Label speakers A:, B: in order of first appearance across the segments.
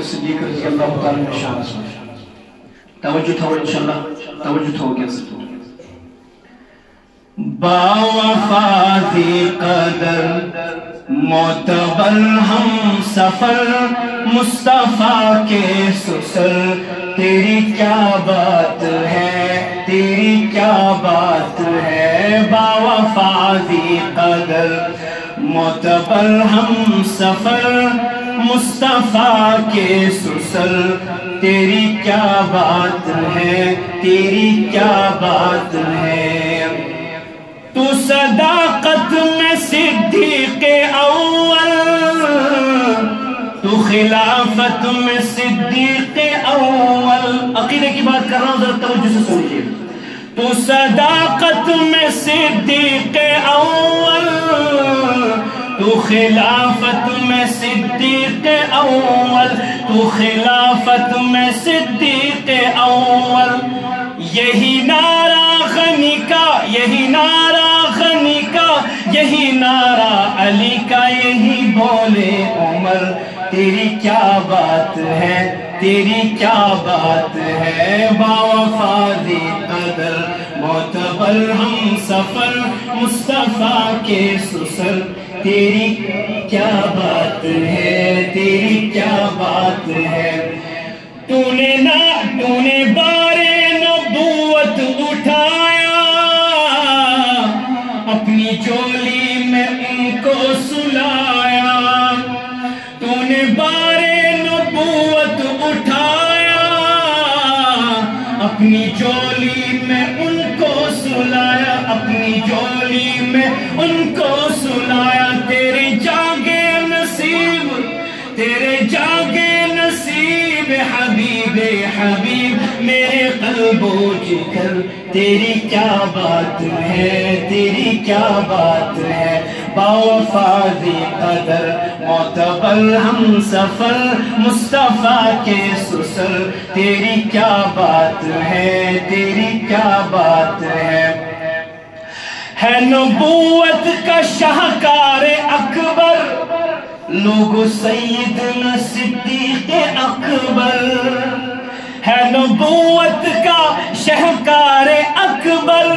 A: صدیق رضی اللہ تعالیٰ عنہ شان توجہ تھا انشاءاللہ توجہ تھا کیسے با وفا ذی قدر معتبر ہم سفر مصطفیٰ کے سسر تیری کیا بات ہے تیری کیا بات ہے با وفا ذی قدر معتبر ہم سفر مصطفیٰ کے سسر تیری کیا بات ہے تیری کیا بات ہے تو صداقت میں صدیق اول تو خلافت میں صدیق اول عقیدے کی بات کر رہا ہوں ذرا توجہ سے سنیے تو صداقت میں صدیق اول تو خلافت میں صدیق اول تو خلافت میں صدیق اول یہی نعرہ غنی کا یہی نعرہ غنی کا یہی نعرہ علی کا یہی بولے عمر تیری کیا بات ہے تیری کیا بات ہے با وفا ذی قدر معتبر ہم سفر مصطفیٰ کے سسر تیری کیا بات ہے تیری کیا بات ہے تو نے بارے نبوت اٹھایا اپنی جولی میں ان کو سلایا تو نے بارے نبوت اٹھایا اپنی جولی میں ان کو سلایا اپنی جولی میں ان کو سلایا تیرے جاگے نصیب حبیب حبیب میرے قلب و جگر تیری کیا بات ہے تیری کیا بات ہے با وفا ذی قدر معتبر ہم سفر مصطفیٰ کے سسر تیری کیا بات ہے تیری کیا بات ہے نبوت کا شاہکار اکبر لوگو سیدنا صدیق اکبر ہے نبوت کا شاہکار اکبر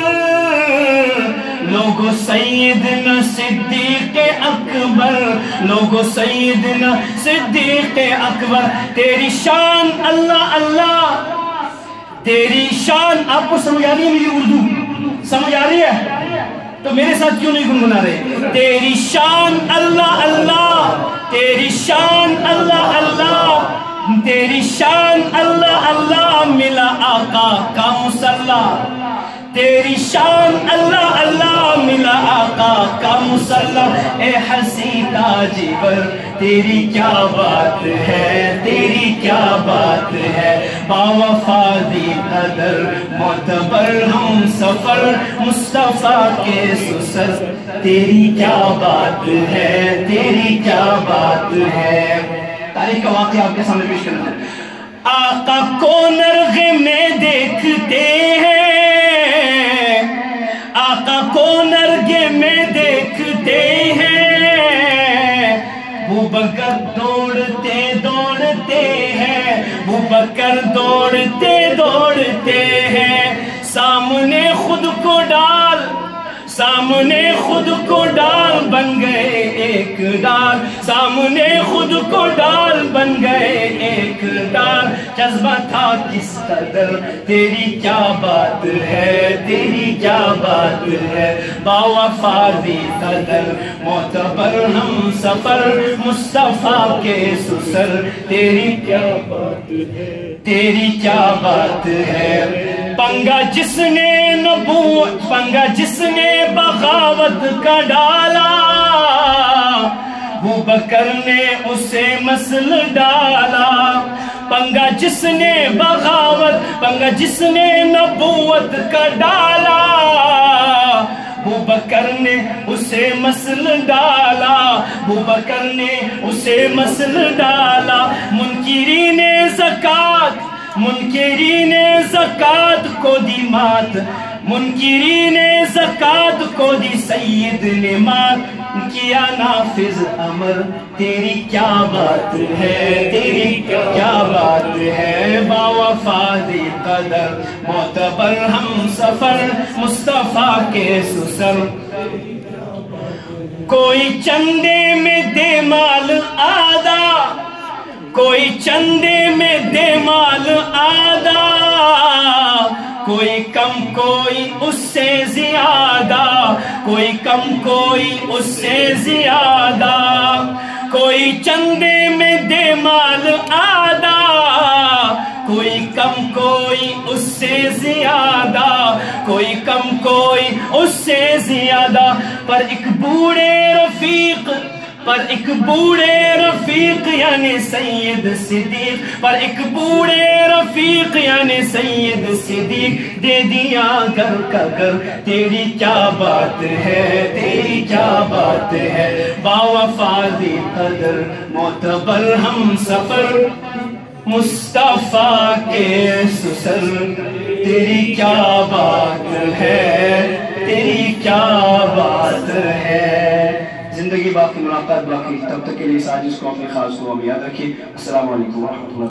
A: لوگو سیدنا صدیق اکبر لوگو سیدنا صدیق اکبر تیری شان اللہ اللہ تیری شان آپ کو سمجھ آ رہی ہے میری اردو سمجھ آ رہی ہے تو میرے ساتھ کیوں نہیں گنگنا رہے تیری شان اللہ اللہ تیری شان اللہ اللہ تیری شان اللہ اللہ ملا آقا کا مصلی تیری شان اللہ اللہ ملا آقا کا مصلی اے حسی تاجور تیری کیا بات ہے تیری کیا بات ہے با وفا ذی قدر معتبر ہم سفر مصطفیٰ کے سسر تیری کیا بات ہے تیری کیا بات ہے تاریخ کا واقعہ آپ کے سامنے پیش کرنا ہے آقا کو نرغے میں دیکھتے ہیں آقا کو نرغے میں دیکھتے ہیں ابوبکر دوڑتے دوڑتے ہیں ابوبکر دوڑتے دوڑتے ہیں سامنے خود کو ڈال سامنے خود کو ڈال بن گئے ایک ڈال سامنے خود کو ڈال بن گئے ایک ڈال جذبہ تھا کس قدر تیری کیا بات ہے تیری کیا بات ہے با وفا ذی قدر معتبر ہم سفر مصطفیٰ کے سسر تیری کیا بات ہے تیری کیا بات ہے پنگا جس نے نبوت پنگا جس نے بغاوت کا ڈالا ابوبکر نے اسے مسل ڈالا پنگا جس نے بغاوت پنگا جس نے نبوت کا ڈالا ابوبکر نے اسے مسل ڈالا ابوبکر نے اسے مسل ڈالا منکرین زکات کو دی مات منکرین زکات کو دی سید نے مات کیا نافذ امر تیری کیا بات ہے تیری کیا وفادی قدر معتبر ہم سفر مصطفیٰ کے سسر کوئی چندے میں دے مال آدھا کوئی چندے میں دے مال آدھا کوئی کم کوئی اس سے زیادہ کوئی کم کوئی اس سے زیادہ کوئی چندے میں دے مال آدھا کوئی کم کوئی اس سے زیادہ کوئی کم کوئی اس سے زیادہ پر ایک بوڑھے رفیق یعنی سید صدیق پر ایک بوڑھے رفیق یعنی سید صدیق دے دیا گھر کا گھر تیری کیا بات ہے تیری کیا بات ہے باوفادی قدر معتبر ہم سفر مصطفیٰ کے سسر تیری کیا بات ہے تیری کیا بات ہے زندگی باقی ملاقات باقی تب تک کے لیے ساجد کو اپنے خاص کو یاد رکھیے السلام علیکم ورحمۃ اللہ